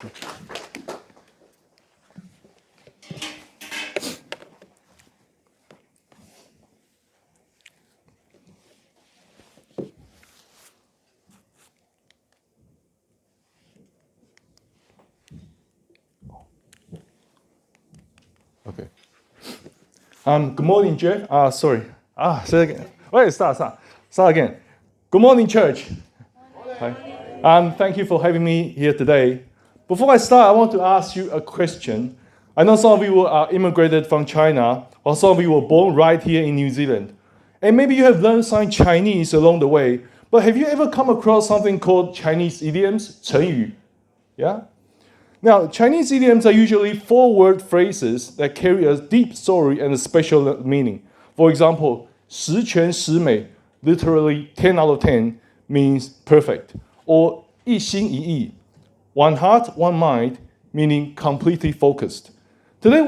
Okay. Good morning, Jeff. Sorry. Say it again. Wait, start again. Good morning, church. Hi. Thank you for having me here today. Before I start, I want to ask you a question. I know some of you are immigrated from China, or some of you were born right here in New Zealand. And maybe you have learned some Chinese along the way, but have you ever come across something called Chinese idioms, 成语? Yeah? Now, Chinese idioms are usually four-word phrases that carry a deep story and a special meaning. For example, 十全十美, literally 10 out of 10, means perfect. Or 一心一意, one heart, one mind, meaning completely focused. Today,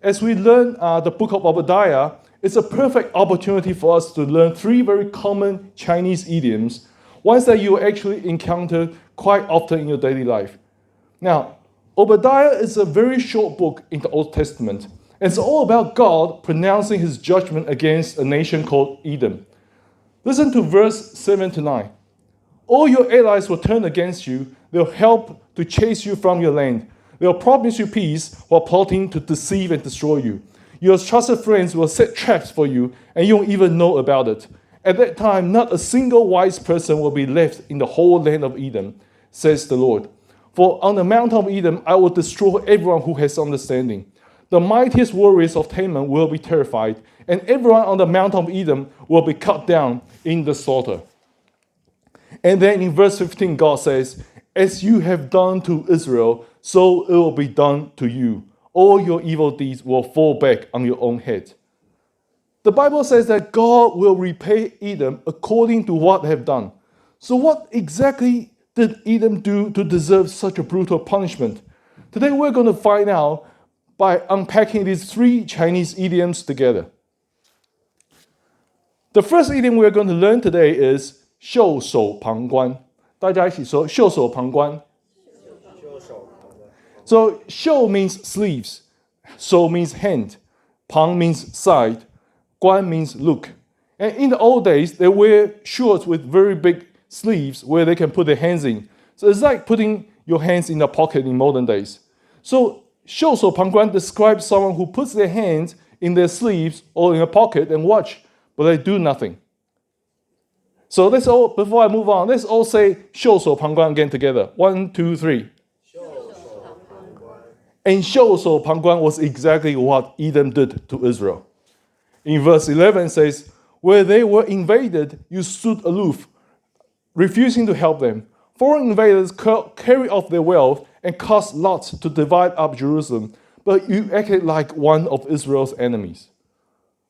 as we learn the book of Obadiah, it's a perfect opportunity for us to learn three very common Chinese idioms, ones that you actually encounter quite often in your daily life. Now, Obadiah is a very short book in the Old Testament. It's all about God pronouncing his judgment against a nation called Edom. Listen to verse 7 to 9. All your allies will turn against you. They'll help to chase you from your land. They'll promise you peace while plotting to deceive and destroy you. Your trusted friends will set traps for you, and you won't even know about it. At that time, not a single wise person will be left in the whole land of Edom, says the Lord. For on the mountain of Edom, I will destroy everyone who has understanding. The mightiest warriors of Teman will be terrified, and everyone on the mountain of Edom will be cut down in the slaughter. And then in verse 15, God says, as you have done to Israel, so it will be done to you. All your evil deeds will fall back on your own head. The Bible says that God will repay Edom according to what they have done. So what exactly did Edom do to deserve such a brutal punishment? Today we're going to find out by unpacking these three Chinese idioms together. The first idiom we're going to learn today is 袖手旁观. 大家一起说袖手旁观. So 袖 means sleeves, 手 means hand, 旁 means side, 观 means look. And in the old days, they wear shorts with very big sleeves where they can put their hands in. So it's like putting your hands in a pocket in modern days. So 袖手旁观 describes someone who puts their hands in their sleeves or in a pocket and watch, but they do nothing. So let's all, before I move on, let's all say 袖手旁观 again together. 1, 2, 3. And 袖手旁观 was exactly what Edom did to Israel. In verse 11 it says, where they were invaded, you stood aloof, refusing to help them. Foreign invaders carried off their wealth and cast lots to divide up Jerusalem, but you acted like one of Israel's enemies.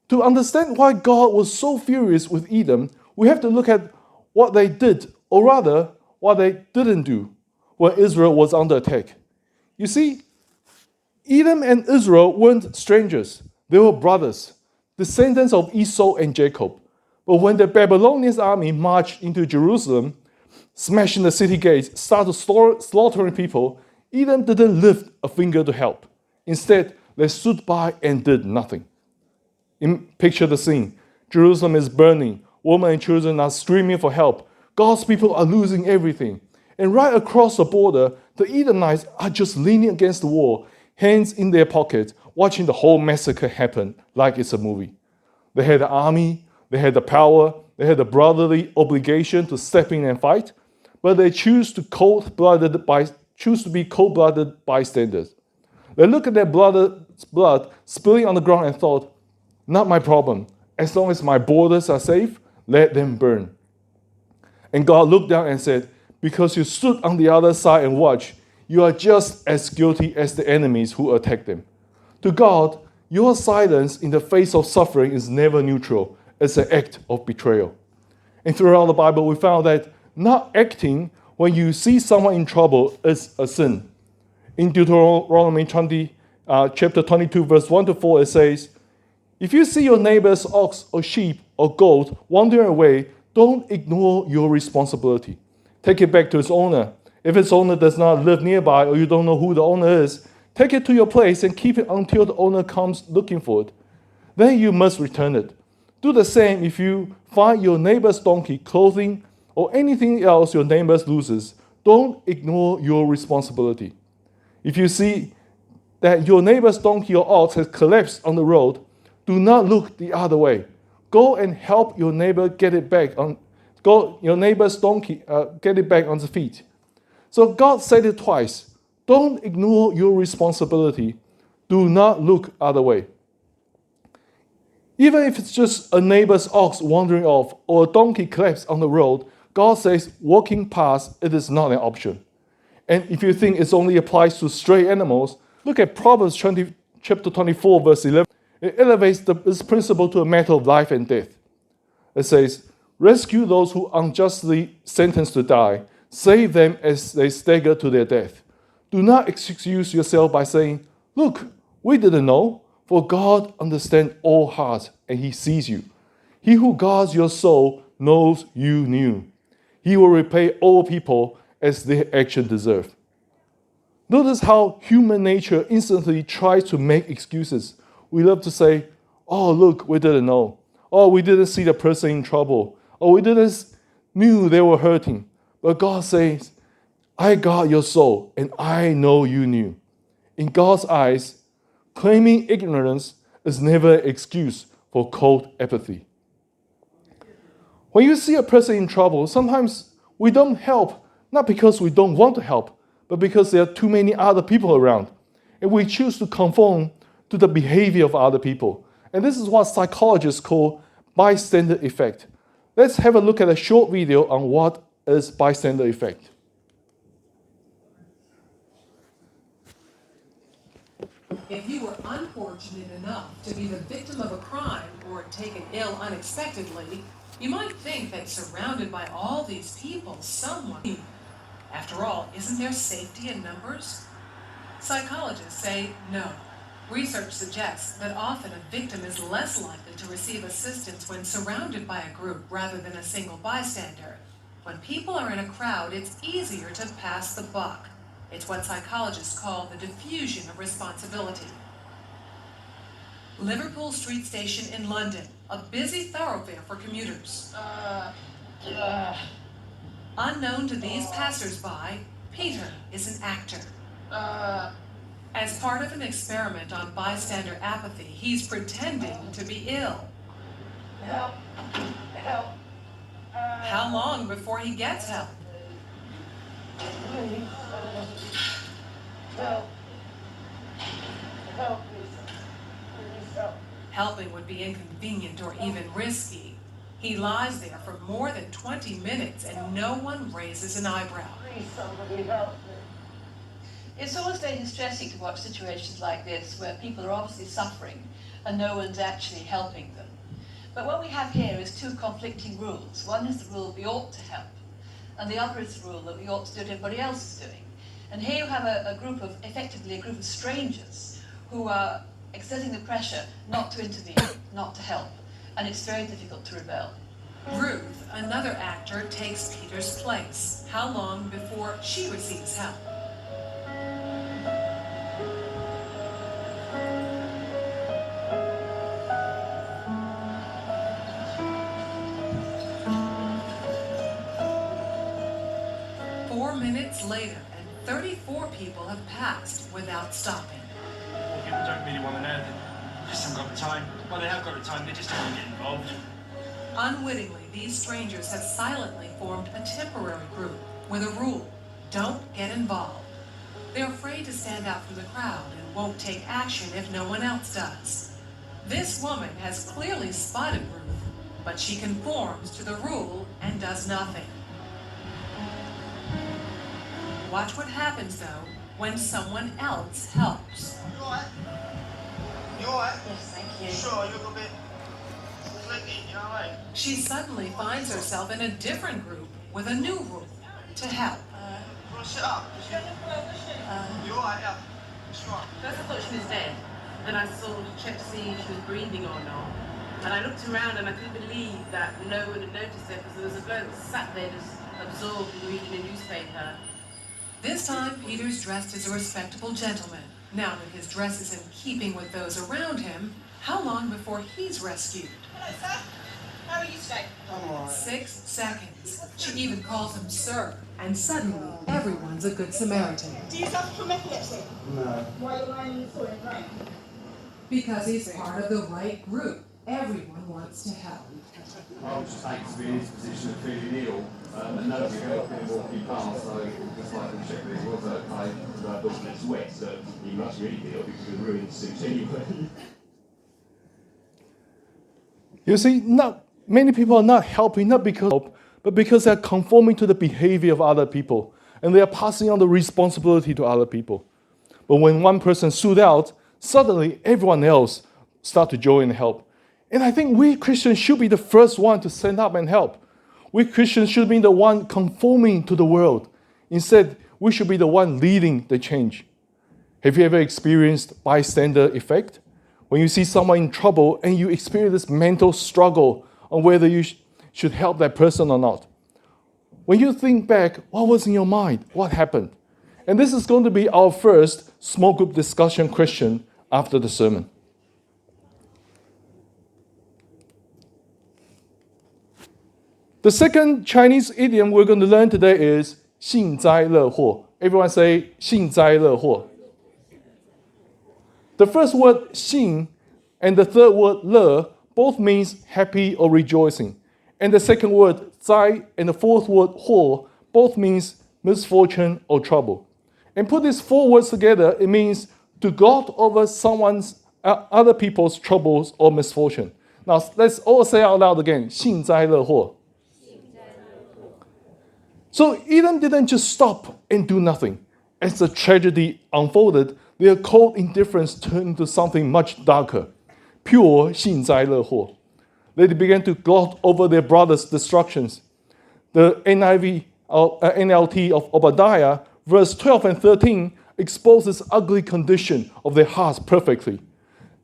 To understand why God was so furious with Edom, we have to look at what they did, or rather, what they didn't do when Israel was under attack. You see, Edom and Israel weren't strangers. They were brothers, descendants of Esau and Jacob. But when the Babylonian army marched into Jerusalem, smashing the city gates, started slaughtering people, Edom didn't lift a finger to help. Instead, they stood by and did nothing. Picture the scene. Jerusalem is burning. Women and children are screaming for help. God's people are losing everything. And right across the border, the Edomites are just leaning against the wall, hands in their pockets, watching the whole massacre happen like it's a movie. They had the army, they had the power, they had the brotherly obligation to step in and fight, but they choose to be cold-blooded bystanders. They look at their blood spilling on the ground and thought, not my problem. As long as my borders are safe, let them burn. And God looked down and said, because you stood on the other side and watched, you are just as guilty as the enemies who attacked them. To God, your silence in the face of suffering is never neutral. It's an act of betrayal. And throughout the Bible, we found that not acting when you see someone in trouble is a sin. In Deuteronomy chapter 22, verse 1 to 4, it says, if you see your neighbor's ox or sheep or goat wandering away, don't ignore your responsibility. Take it back to its owner. If its owner does not live nearby or you don't know who the owner is, take it to your place and keep it until the owner comes looking for it. Then you must return it. Do the same if you find your neighbor's donkey, clothing, or anything else your neighbor loses. Don't ignore your responsibility. If you see that your neighbor's donkey or ox has collapsed on the road, do not look the other way. Go and help your neighbor get it back on. Go your neighbor's donkey get it back on the feet. So God said it twice. Don't ignore your responsibility. Do not look other way. Even if it's just a neighbor's ox wandering off or a donkey collapsed on the road, God says walking past it is not an option. And if you think it only applies to stray animals, look at Proverbs chapter 24, verse 11. It elevates this principle to a matter of life and death. It says, rescue those who are unjustly sentenced to die. Save them as they stagger to their death. Do not excuse yourself by saying, look, we didn't know, for God understands all hearts and He sees you. He who guards your soul knows you knew. He will repay all people as their action deserve. Notice how human nature instantly tries to make excuses. We love to say, oh, look, we didn't know. Oh, we didn't see the person in trouble. Oh, we didn't knew they were hurting. But God says, I guard your soul, and I know you knew. In God's eyes, claiming ignorance is never an excuse for cold apathy. When you see a person in trouble, sometimes we don't help, not because we don't want to help, but because there are too many other people around. And we choose to conform to the behavior of other people. And this is what psychologists call bystander effect. Let's have a look at a short video on what is bystander effect. If you were unfortunate enough to be the victim of a crime or taken ill unexpectedly, you might think that surrounded by all these people, someone... After all, isn't there safety in numbers? Psychologists say no. Research suggests that often a victim is less likely to receive assistance when surrounded by a group rather than a single bystander. When people are in a crowd, it's easier to pass the buck. It's what psychologists call the diffusion of responsibility. Liverpool Street Station in London, a busy thoroughfare for commuters. Unknown to these passers-by, Peter is an actor. As part of an experiment on bystander apathy, he's pretending to be ill. Help! Help! How long before he gets help? Please. Help! Help, please. Please help. Helping would be inconvenient or even risky. He lies there for more than 20 minutes and no one raises an eyebrow. Please, somebody help me. It's always very distressing to watch situations like this where people are obviously suffering and no one's actually helping them. But what we have here is two conflicting rules. One is the rule we ought to help, and the other is the rule that we ought to do what everybody else is doing. And here you have effectively a group of strangers who are exerting the pressure not to intervene, not to help, and it's very difficult to rebel. Ruth, another actor, takes Peter's place. How long before she receives help? Minutes later, and 34 people have passed without stopping. People don't really want to know. They just haven't got the time. Well, they have got the time, they just don't want to get involved. Unwittingly, these strangers have silently formed a temporary group with a rule: don't get involved. They're afraid to stand out from the crowd and won't take action if no one else does. This woman has clearly spotted Ruth, but she conforms to the rule and does nothing. Watch what happens, though, when someone else helps. You alright? You alright? Yes, thank you. Sure, you're a bit flinky, you know what I mean? She suddenly finds herself in a different group with a new rule: to help. You wanna sit up? You alright, yeah? What's wrong? First I thought she was dead, then I sort of checked to see if she was breathing or not. And I looked around and I couldn't believe that no one had noticed her because there was a bloke sat there just absorbed in reading a newspaper. This time, Peter's dressed as a respectable gentleman. Now that his dress is in keeping with those around him, how long before he's rescued? Hello, sir. How are you today? 6 seconds. She even calls him sir. And suddenly, everyone's a good Samaritan. Do you suffer from epilepsy? No. Why are you lying on the floor in rain? Because he's part of the right group. Everyone wants to help. I was just happy to be in his position of feeling ill, and nobody helped him walking past, so just like to check that he was okay, and I thought it's wet, so he must really be ill because he was ruined the suit anyway. You see, not many people are not helping, not because of help, but because they're conforming to the behavior of other people, and they are passing on the responsibility to other people. But when one person stood out, suddenly everyone else start to join and help. And I think we Christians should be the first one to stand up and help. We Christians should be the one conforming to the world. Instead, we should be the one leading the change. Have you ever experienced bystander effect? When you see someone in trouble and you experience this mental struggle on whether you should help that person or not. When you think back, what was in your mind? What happened? And this is going to be our first small group discussion question after the sermon. The second Chinese idiom we're going to learn today is 幸灾乐祸. Everyone say 幸灾乐祸. The first word 幸 and the third word 乐 both means happy or rejoicing. And the second word 灾 and the fourth word 祸 both means misfortune or trouble. And put these four words together, it means to God over other people's troubles or misfortune. Now let's all say out loud again, 幸灾乐祸. So Eden didn't just stop and do nothing. As the tragedy unfolded, their cold indifference turned into something much darker. Pure 幸灾乐祸. They began to gloat over their brother's destructions. The NLT of Obadiah, verse 12 and 13, exposes the ugly condition of their hearts perfectly.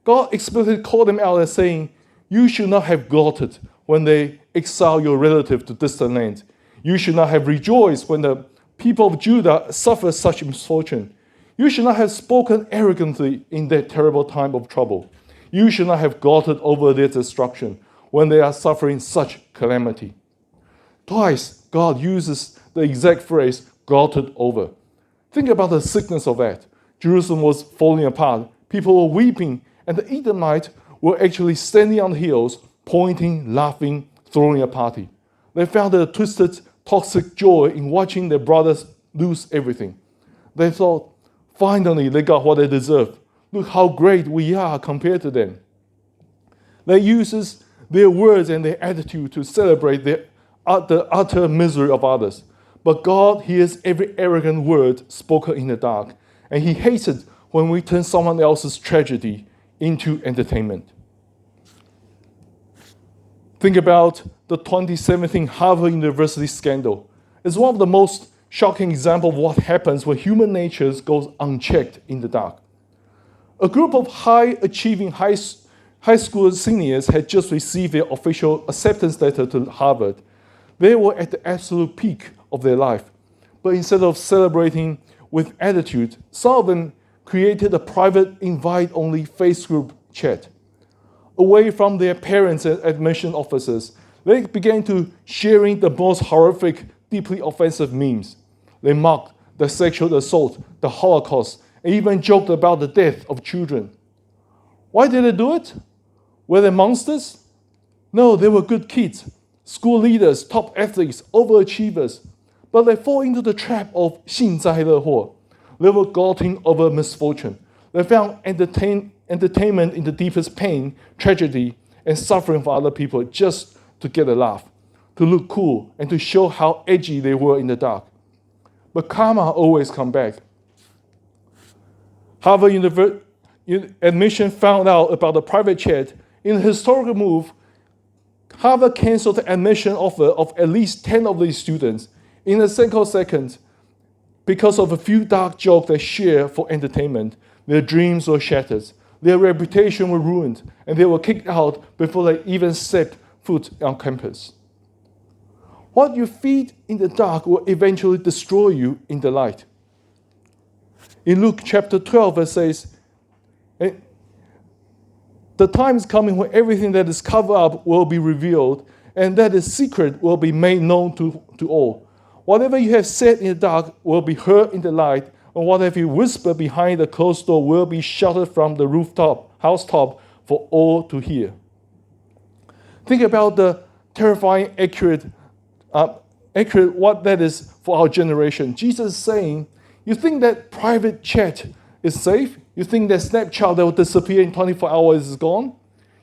God explicitly called them out as saying, you should not have gloated when they exile your relative to distant lands. You should not have rejoiced when the people of Judah suffered such misfortune. You should not have spoken arrogantly in their terrible time of trouble. You should not have gloated over their destruction when they are suffering such calamity. Twice, God uses the exact phrase, gloated over. Think about the sickness of that. Jerusalem was falling apart. People were weeping, and the Edomites were actually standing on the hills, pointing, laughing, throwing a party. They found a twisted, toxic joy in watching their brothers lose everything. They thought, finally, they got what they deserve. Look how great we are compared to them. They use their words and their attitude to celebrate the utter misery of others. But God hears every arrogant word spoken in the dark, and He hates it when we turn someone else's tragedy into entertainment. Think about the 2017 Harvard University scandal. It's one of the most shocking examples of what happens when human nature goes unchecked in the dark. A group of high-achieving high school seniors had just received their official acceptance letter to Harvard. They were at the absolute peak of their life. But instead of celebrating with attitude, some of them created a private invite-only Facebook chat. Away from their parents and admission officers, they began to sharing the most horrific, deeply offensive memes. They mocked the sexual assault, the Holocaust, and even joked about the death of children. Why did they do it? Were they monsters? No, they were good kids, school leaders, top athletes, overachievers. But they fall into the trap of 幸灾乐祸. They were gloating over misfortune. They found entertainment in the deepest pain, tragedy, and suffering for other people just to get a laugh, to look cool, and to show how edgy they were in the dark. But karma always comes back. Harvard University admission found out about the private chat. In a historical move, Harvard canceled the admission offer of at least 10 of these students in a single second because of a few dark jokes they shared for entertainment. Their dreams were shattered, their reputation was ruined, and they were kicked out before they even set foot on campus. What you feed in the dark will eventually destroy you in the light. In Luke chapter 12, it says, the time is coming when everything that is covered up will be revealed, and that is secret will be made known to all. Whatever you have said in the dark will be heard in the light, and whatever you whisper behind the closed door will be shouted from the housetop for all to hear. Think about the terrifying, accurate what that is for our generation. Jesus is saying, you think that private chat is safe? You think that Snapchat that will disappear in 24 hours is gone?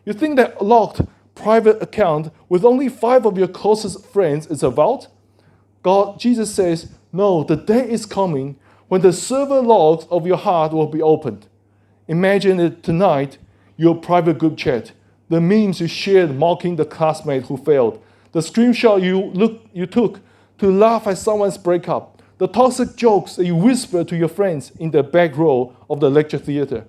You think that locked private account with only 5 of your closest friends is a vault? Jesus says, no, the day is coming when the server logs of your heart will be opened. Imagine it tonight, your private group chat, the memes you shared mocking the classmate who failed, the screenshot you took to laugh at someone's breakup, the toxic jokes that you whisper to your friends in the back row of the lecture theater.